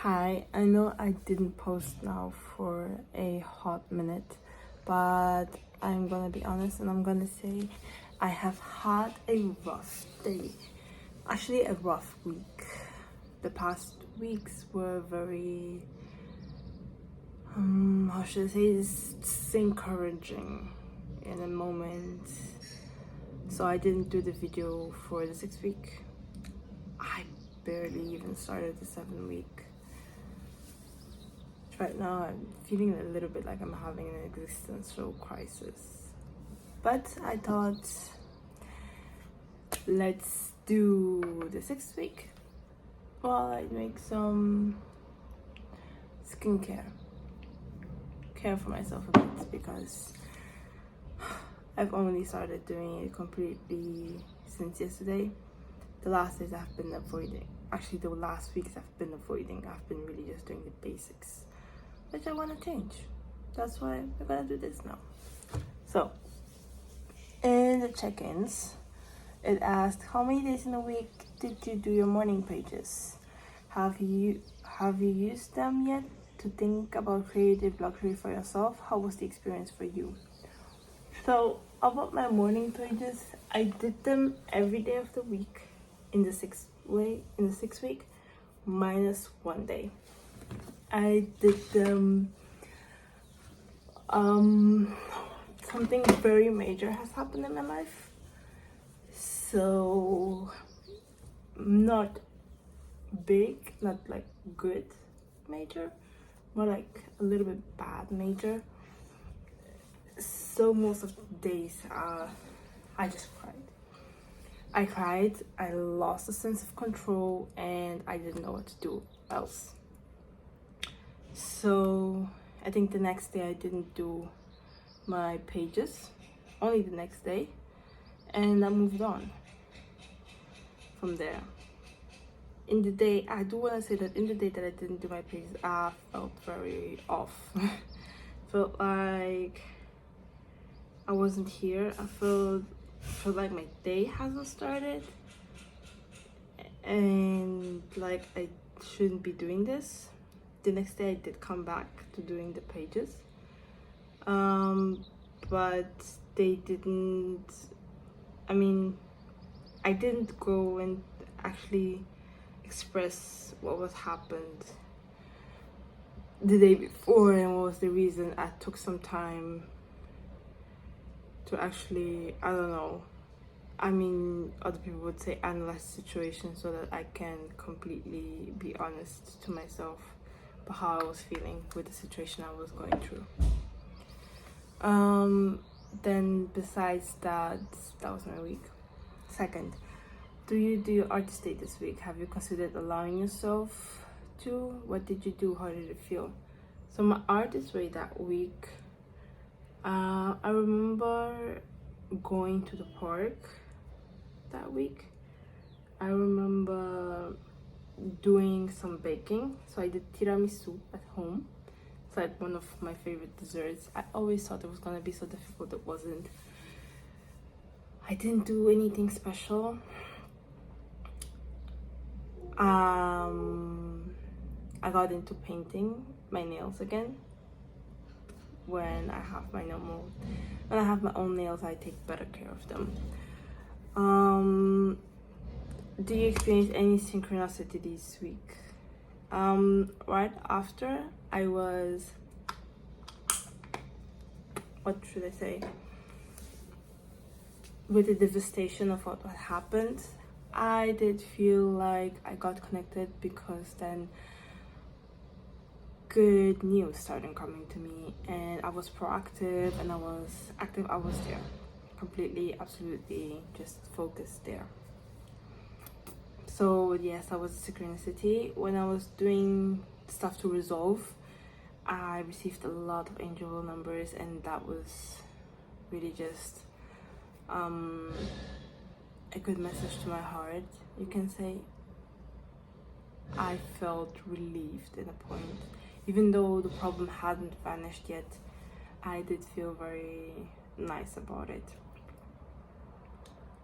Hi, I know I didn't post now for a hot minute, but I'm gonna be honest and I'm gonna say I have had a rough day. Actually, a rough week. The past weeks were very, how should I say this, encouraging in a moment. So I didn't do the video for the 6th week. I barely even started the 7th week. Right now, I'm feeling a little bit like I'm having an existential crisis. But I thought, let's do the 6th week while I make some skincare. Care for myself a bit because I've only started doing it completely since yesterday. The last days I've been avoiding. Actually, the last weeks I've been avoiding. I've been really just doing the basics, which I want to change. That's why we're gonna do this now. So, in the check-ins, it asked how many days in a week did you do your morning pages? Have you used them yet to think about creative luxury for yourself? How was the experience for you? So about my morning pages, I did them every day of the week in the sixth week, minus one day. I did them. Something very major has happened in my life, so not big, not like good major, more like a little bit bad major. So most of the days, I just cried. I lost a sense of control, and I didn't know what to do else. So I think the next day I didn't do my pages, only the next day, and I moved on from there. In the day, I do want to say that in the day that I didn't do my pages, I felt very off. Felt like I wasn't here. I felt like my day hasn't started, and like I shouldn't be doing this. The next day I did come back to doing the pages, but they didn't. I mean, I didn't go and actually express what was happened the day before and what was the reason. I took some time to actually, I don't know, I mean, other people would say analyze the situation so that I can completely be honest to myself about how I was feeling with the situation I was going through. Then besides that, that was my week. Second, do you do your artist day this week? Have you considered allowing yourself to? What did you do? How did it feel? So my artist day that week, I remember going to the park that week. I remember doing some baking. So I did tiramisu at home. It's like one of my favorite desserts. I always thought it was gonna be so difficult. It wasn't. I didn't do anything special. I got into painting my nails again. When I have my own nails, I take better care of them. Do you experience any synchronicity this week? Right after I was, what should I say? With the devastation of what happened, I did feel like I got connected because then good news started coming to me, and I was proactive and I was active. I was there completely, absolutely just focused there. So yes, that was a synchronicity. When I was doing stuff to resolve, I received a lot of angel numbers, and that was really just a good message to my heart, you can say. I felt relieved in a point. Even though the problem hadn't vanished yet, I did feel very nice about it.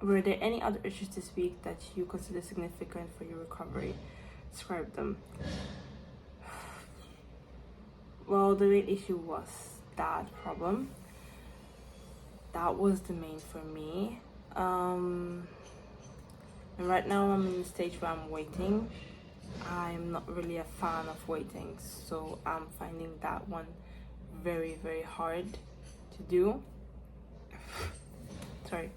Were there any other issues this week that you consider significant for your recovery? Describe them. well, the main issue was that problem. That was the main for me. And right now I'm in the stage where I'm waiting. I'm not really a fan of waiting, so I'm finding that one very, very hard to do. Sorry,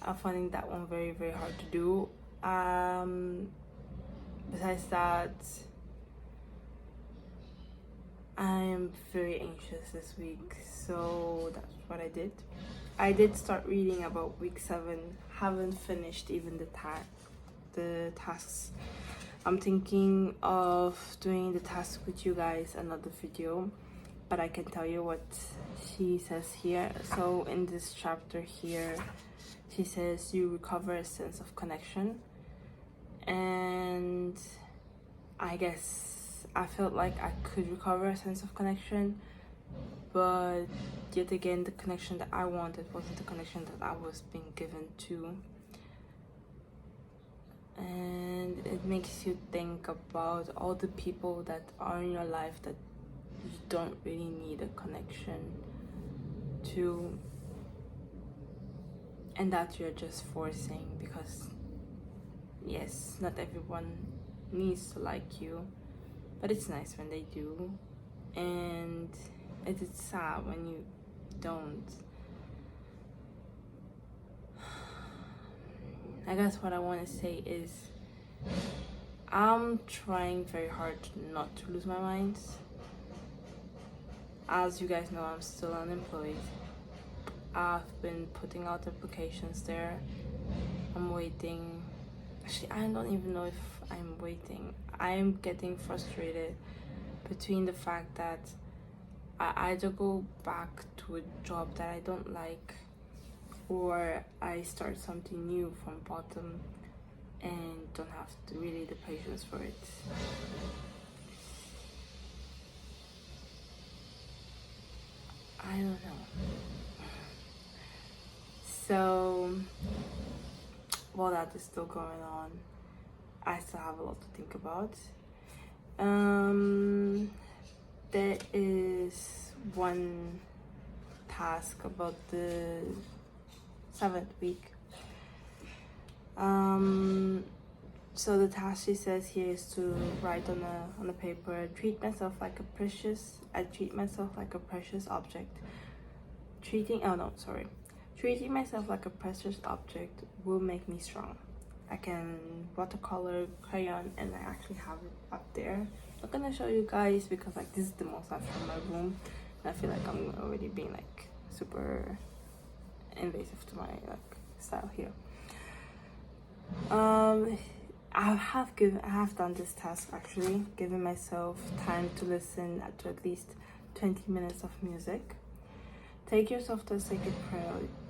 I'm finding that one very, very hard to do. Besides that, I'm very anxious this week, so that's what I did. I did start reading about week 7. Haven't finished even the tasks. I'm thinking of doing the task with you guys another video, but I can tell you what she says here. So in this chapter here, she says you recover a sense of connection, and I guess I felt like I could recover a sense of connection, but yet again the connection that I wanted wasn't the connection that I was being given to. And it makes you think about all the people that are in your life that you don't really need a connection to, and that you're just forcing, because yes, not everyone needs to like you, but it's nice when they do, and it is sad when you don't. I guess what I want to say is I'm trying very hard not to lose my mind. As you guys know, I'm still unemployed. I've been putting out applications there. I'm waiting. Actually, I don't even know if I'm waiting. I am getting frustrated between the fact that I either go back to a job that I don't like, or I start something new from bottom and don't have really the patience for it. I don't know. So while that is still going on, I still have a lot to think about. There is one task about the 7th week. So the task she says here is to write on a paper, I treat myself like a precious object. Treating myself like a precious object will make me strong. I can watercolor, crayon, and I actually have it up there. I'm not gonna show you guys because like this is the most I've from my room, and I feel like I'm already being like super invasive to my like style here. I have done this task actually, giving myself time to listen to at least 20 minutes of music. Take yourself to a sacred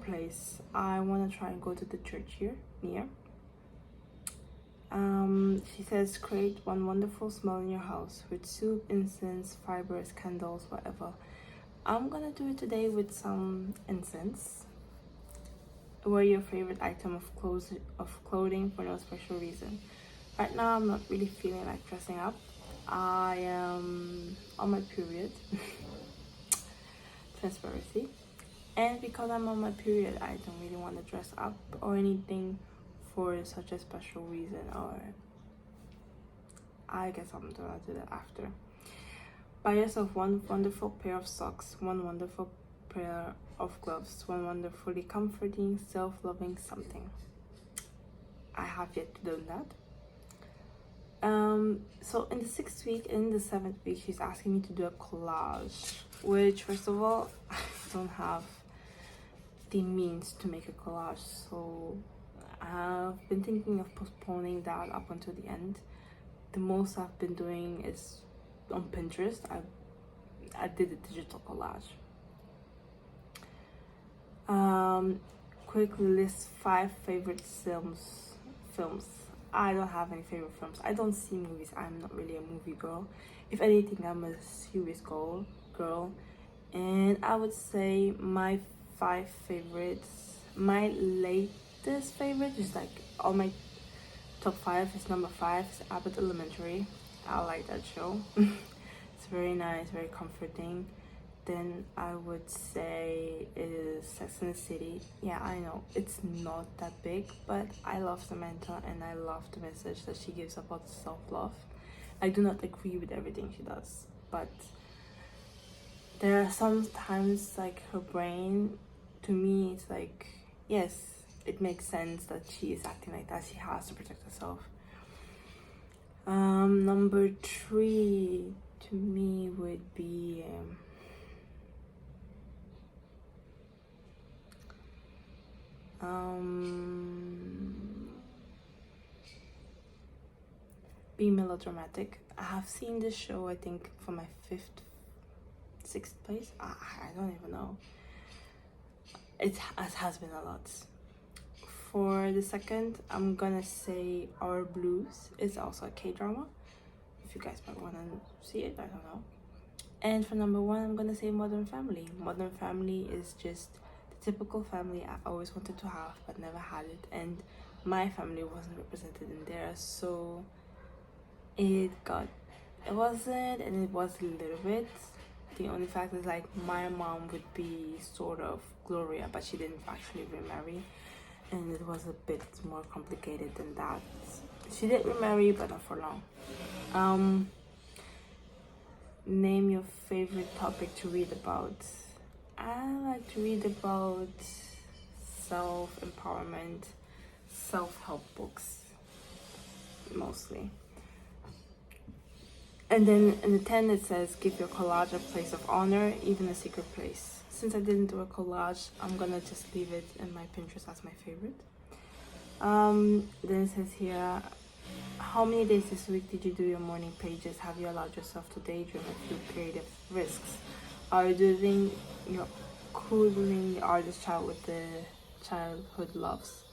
place. I want to try and go to the church here near. She says create one wonderful smell in your house with soup, incense, fibers, candles, whatever. I'm gonna do it today with some incense. Wear your favorite item of clothing for no special reason. Right now I'm not really feeling like dressing up. I am on my period. Transparency. And because I'm on my period, I don't really want to dress up or anything for such a special reason, or I guess I'm gonna do that after. Buy yourself one wonderful pair of socks, one wonderful pair of gloves, one wonderfully comforting, self-loving something. I have yet to do that. So in the 6th week, in the 7th week, she's asking me to do a collage, which first of all, I don't have the means to make a collage, so I've been thinking of postponing that up until the end. The most I've been doing is on Pinterest. I did a digital collage. Quickly list 5 favorite films. I don't have any favorite films. I don't see movies. I'm not really a movie girl. If anything, I'm a series girl. And I would say my 5 favorites, my latest favorite is like on my top 5 is number 5 is Abbott Elementary. I like that show. It's very nice, very comforting. Then I would say is Sex and the City. Yeah, I know it's not that big, but I love Samantha and I love the message that she gives about self-love. I do not agree with everything she does, but there are some times like her brain, to me, it's like, yes, it makes sense that she is acting like that. She has to protect herself. Number 3 to me would be be melodramatic. I have seen this show, I think, for my 6th place. I don't even know. It has been a lot. For the second, I'm gonna say Our Blues. It's also a K-drama. If you guys might wanna see it, I don't know. And for number 1, I'm gonna say Modern Family. Modern Family is just the typical family I always wanted to have but never had it, and my family wasn't represented in there, so it wasn't, and it was a little bit. The only fact is like my mom would be sort of Gloria, but she didn't actually remarry, and it was a bit more complicated than that. She did remarry, but not for long. Name your favorite topic to read about. I like to read about self-empowerment, self-help books, mostly. And then in the 10 it says, give your collage a place of honor, even a secret place. Since I didn't do a collage, I'm gonna just leave it in my Pinterest as my favorite. Then it says here, how many days this week did you do your morning pages? Have you allowed yourself to daydream and few creative risks? Are you doing your cooling the artist child with the childhood loves?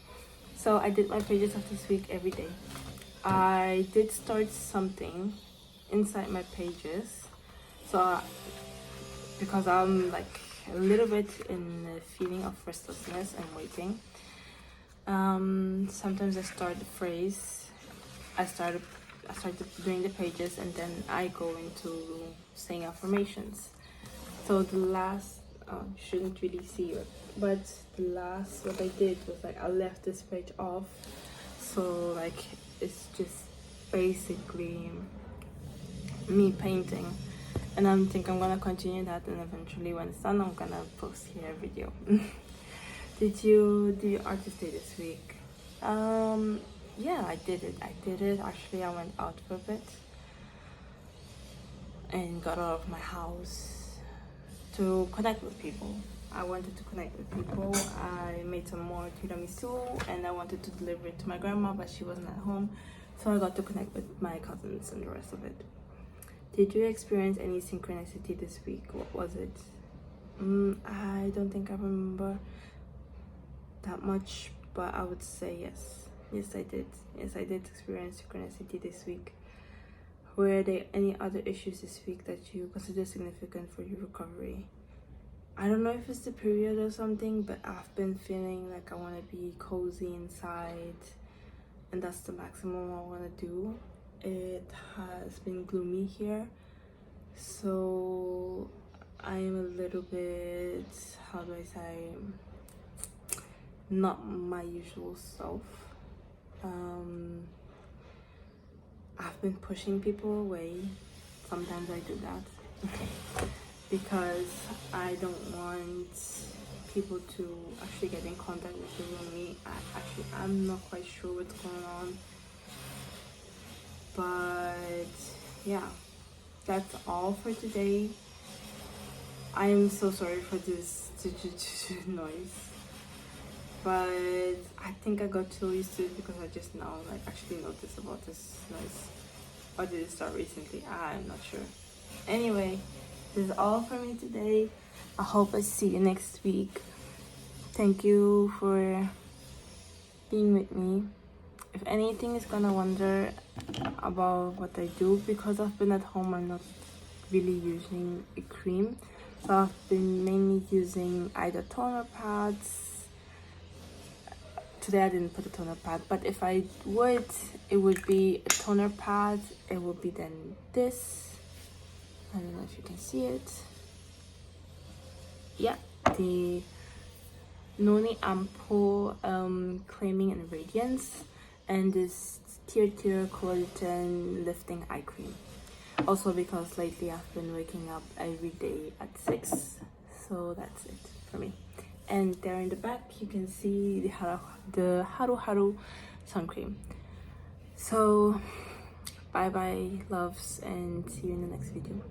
So I did my pages of this week every day. I did start something inside my pages, so because I'm like a little bit in the feeling of restlessness and waiting, sometimes I start the phrase, I started doing the pages, and then I go into saying affirmations. So the last, you shouldn't really see it, but the last what I did was like I left this page off, so like it's just basically me painting, and I think I'm gonna continue that, and eventually when it's done I'm gonna post here a video. Did you do your artist day this week? Yeah, I did it actually. I went out for a bit and got out of my house to connect with people. I wanted to connect with people. I made some more tiramisu and I wanted to deliver it to my grandma, but she wasn't at home, so I got to connect with my cousins and the rest of it. Did you experience any synchronicity this week? What was it? I don't think I remember that much, but I would say yes. Yes, I did. Yes, I did experience synchronicity this week. Were there any other issues this week that you consider significant for your recovery? I don't know if it's the period or something, but I've been feeling like I want to be cozy inside, and that's the maximum I want to do. It has been gloomy here, so I am a little bit, how do I say, not my usual self. I've been pushing people away. Sometimes I do that because I don't want people to actually get in contact with me. I'm not quite sure what's going on, but yeah, that's all for today. I am so sorry for this noise, but I think I got too used to it because I just now like actually noticed about this noise. Or did it start recently? I'm not sure. Anyway, this is all for me today. I hope I see you next week. Thank you for being with me. If anything is gonna wonder about what I do, because I've been at home, I'm not really using a cream, so I've been mainly using either toner pads. Today I didn't put a toner pad, but if I would, it would be a toner pad. It would be then this, I don't know if you can see it. Yeah, the Noni Ampo Claiming and Radiance, and this Tear Collagen Lifting Eye Cream. Also because lately I've been waking up every day at 6, so that's it for me. And there in the back you can see the Haru Haru sun cream. So bye bye loves, and see you in the next video.